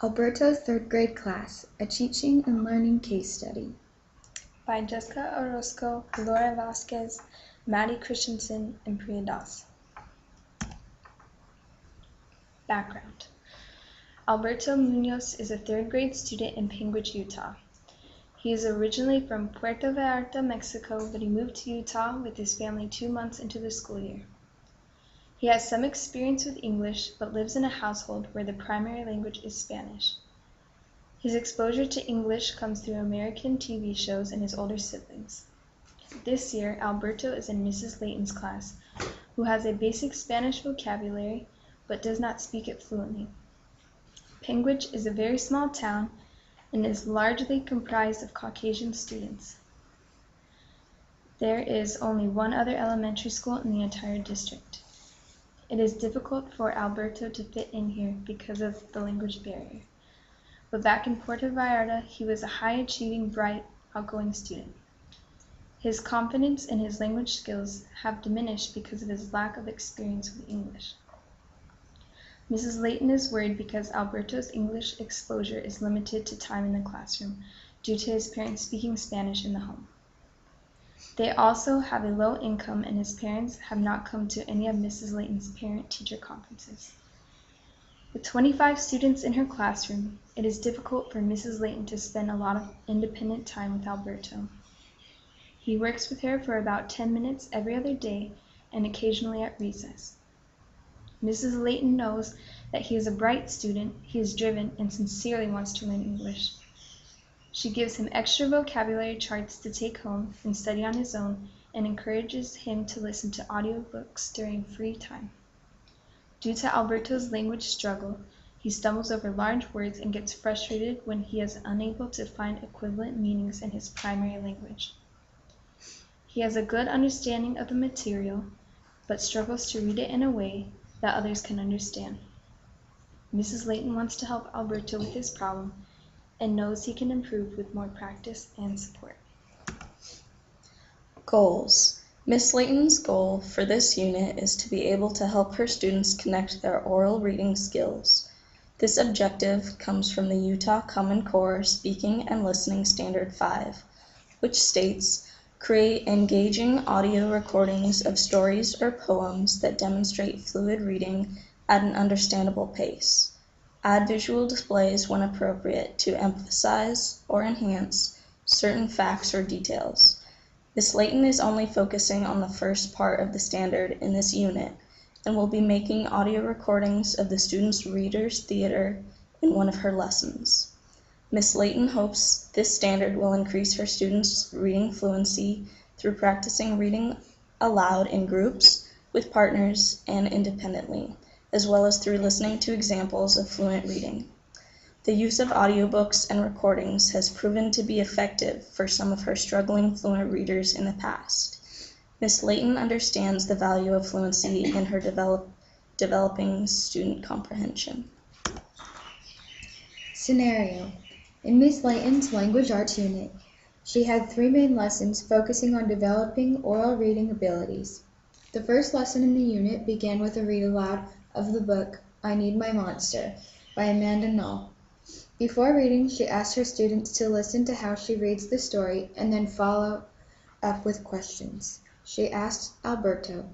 Alberto's third grade class, a teaching and learning case study. By Jessica Orozco, Laura Vasquez, Maddie Christensen, and Priya Das. Background. Alberto Munoz is a third grade student in Panguitch, Utah. He is originally from Puerto Vallarta, Mexico, but he moved to Utah with his family 2 months into the school year. He has some experience with English, but lives in a household where the primary language is Spanish. His exposure to English comes through American TV shows and his older siblings. This year, Alberto is in Mrs. Layton's class, who has a basic Spanish vocabulary, but does not speak it fluently. Panguitch is a very small town and is largely comprised of Caucasian students. There is only one other elementary school in the entire district. It is difficult for Alberto to fit in here because of the language barrier. But back in Puerto Vallarta, he was a high-achieving, bright, outgoing student. His confidence in his language skills have diminished because of his lack of experience with English. Mrs. Layton is worried because Alberto's English exposure is limited to time in the classroom due to his parents speaking Spanish in the home. They also have a low income and his parents have not come to any of Mrs. Layton's parent-teacher conferences. With 25 students in her classroom, it is difficult for Mrs. Layton to spend a lot of independent time with Alberto. He works with her for about 10 minutes every other day and occasionally at recess. Mrs. Layton knows that he is a bright student, he is driven, and sincerely wants to learn English. She gives him extra vocabulary charts to take home and study on his own and encourages him to listen to audiobooks during free time. Due to Alberto's language struggle, he stumbles over large words and gets frustrated when he is unable to find equivalent meanings in his primary language. He has a good understanding of the material, but struggles to read it in a way that others can understand. Mrs. Layton wants to help Alberto with this problem and knows he can improve with more practice and support. Goals. Miss Layton's goal for this unit is to be able to help her students connect their oral reading skills. This objective comes from the Utah Common Core Speaking and Listening Standard 5, which states, create engaging audio recordings of stories or poems that demonstrate fluid reading at an understandable pace. Add visual displays when appropriate to emphasize or enhance certain facts or details. Miss Layton is only focusing on the first part of the standard in this unit and will be making audio recordings of the students' readers' theater in one of her lessons. Miss Layton hopes this standard will increase her students' reading fluency through practicing reading aloud in groups, with partners, and independently, as well as through listening to examples of fluent reading. The use of audiobooks and recordings has proven to be effective for some of her struggling fluent readers in the past. Miss Layton understands the value of fluency in her developing student comprehension. Scenario. In Miss Layton's language arts unit, she had 3 main lessons focusing on developing oral reading abilities. The first lesson in the unit began with a read aloud of the book I Need My Monster by Amanda Knoll. Before reading, she asked her students to listen to how she reads the story and then follow up with questions. She asked Alberto,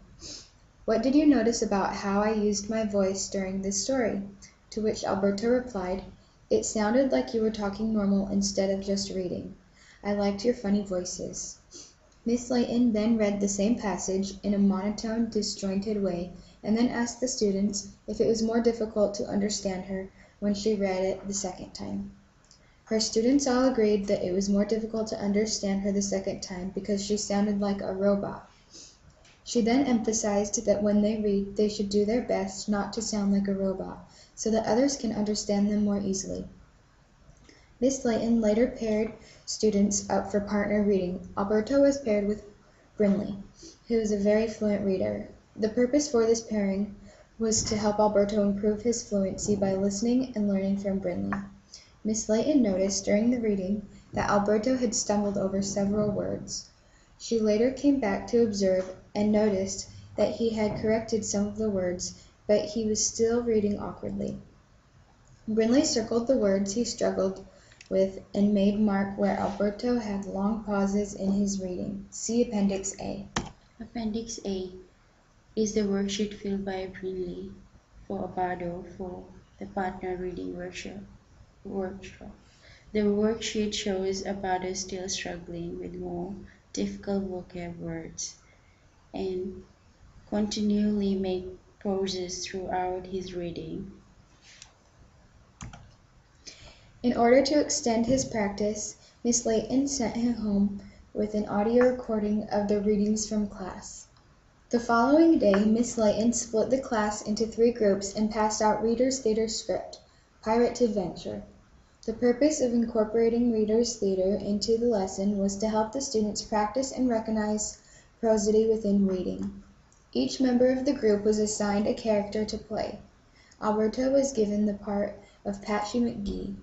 "What did you notice about how I used my voice during this story?" To which Alberto replied, "It sounded like you were talking normal instead of just reading. I liked your funny voices." Miss Layton then read the same passage in a monotone, disjointed way, and then asked the students if it was more difficult to understand her when she read it the second time. Her students all agreed that it was more difficult to understand her the second time because she sounded like a robot. She then emphasized that when they read, they should do their best not to sound like a robot, so that others can understand them more easily. Miss Layton later paired students up for partner reading. Alberto was paired with Brinley, who is a very fluent reader. The purpose for this pairing was to help Alberto improve his fluency by listening and learning from Brinley. Miss Layton noticed during the reading that Alberto had stumbled over several words. She later came back to observe and noticed that he had corrected some of the words, but he was still reading awkwardly. Brinley circled the words he struggled with and made mark where Alberto had long pauses in his reading. See Appendix A. Appendix A is the worksheet filled by Brinley for Abado for the partner reading workshop. The worksheet shows Abado still struggling with more difficult vocab words and continually make pauses throughout his reading. In order to extend his practice, Miss Layton sent him home with an audio recording of the readings from class. The following day, Miss Layton split the class into 3 groups and passed out Reader's Theater script, Pirate to Adventure. The purpose of incorporating Reader's Theater into the lesson was to help the students practice and recognize prosody within reading. Each member of the group was assigned a character to play. Alberto was given the part of Patchy McGee.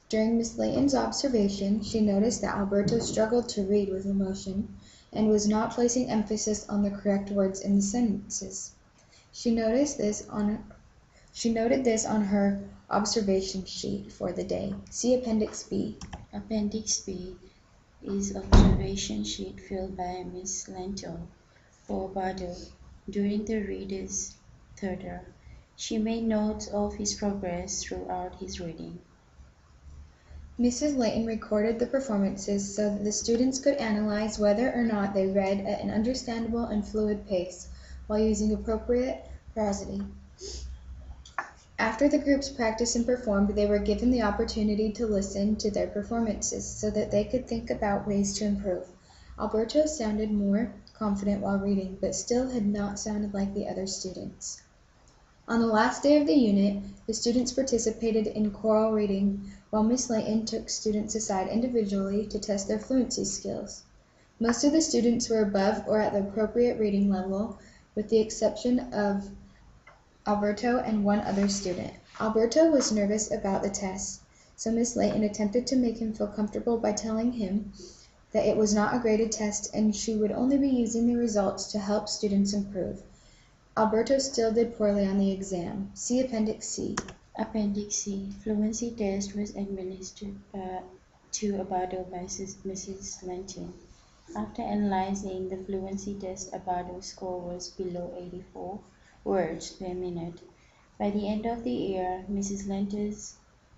During Miss Layton's observation, she noticed that Alberto struggled to read with emotion and was not placing emphasis on the correct words in the sentences. She noted this on her observation sheet for the day. See Appendix B. Appendix B is observation sheet filled by Miss Lento for Abado during the reader's theater. She made notes of his progress throughout his reading. Mrs. Layton recorded the performances so that the students could analyze whether or not they read at an understandable and fluid pace while using appropriate prosody. After the groups practiced and performed, they were given the opportunity to listen to their performances so that they could think about ways to improve. Alberto sounded more confident while reading, but still had not sounded like the other students. On the last day of the unit, the students participated in choral reading, while Miss Layton took students aside individually to test their fluency skills. Most of the students were above or at the appropriate reading level, with the exception of Alberto and one other student. Alberto was nervous about the test, so Miss Layton attempted to make him feel comfortable by telling him that it was not a graded test and she would only be using the results to help students improve. Alberto still did poorly on the exam. See Appendix C. Appendix C. Fluency test was administered to Abado by Mrs. Lentin. After analyzing the fluency test, Abado's score was below 84 words per minute. By the end of the year, Mrs. Lentis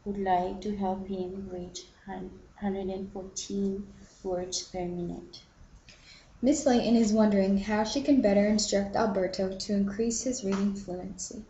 would like to help him reach 114 words per minute. Miss Layton is wondering how she can better instruct Alberto to increase his reading fluency.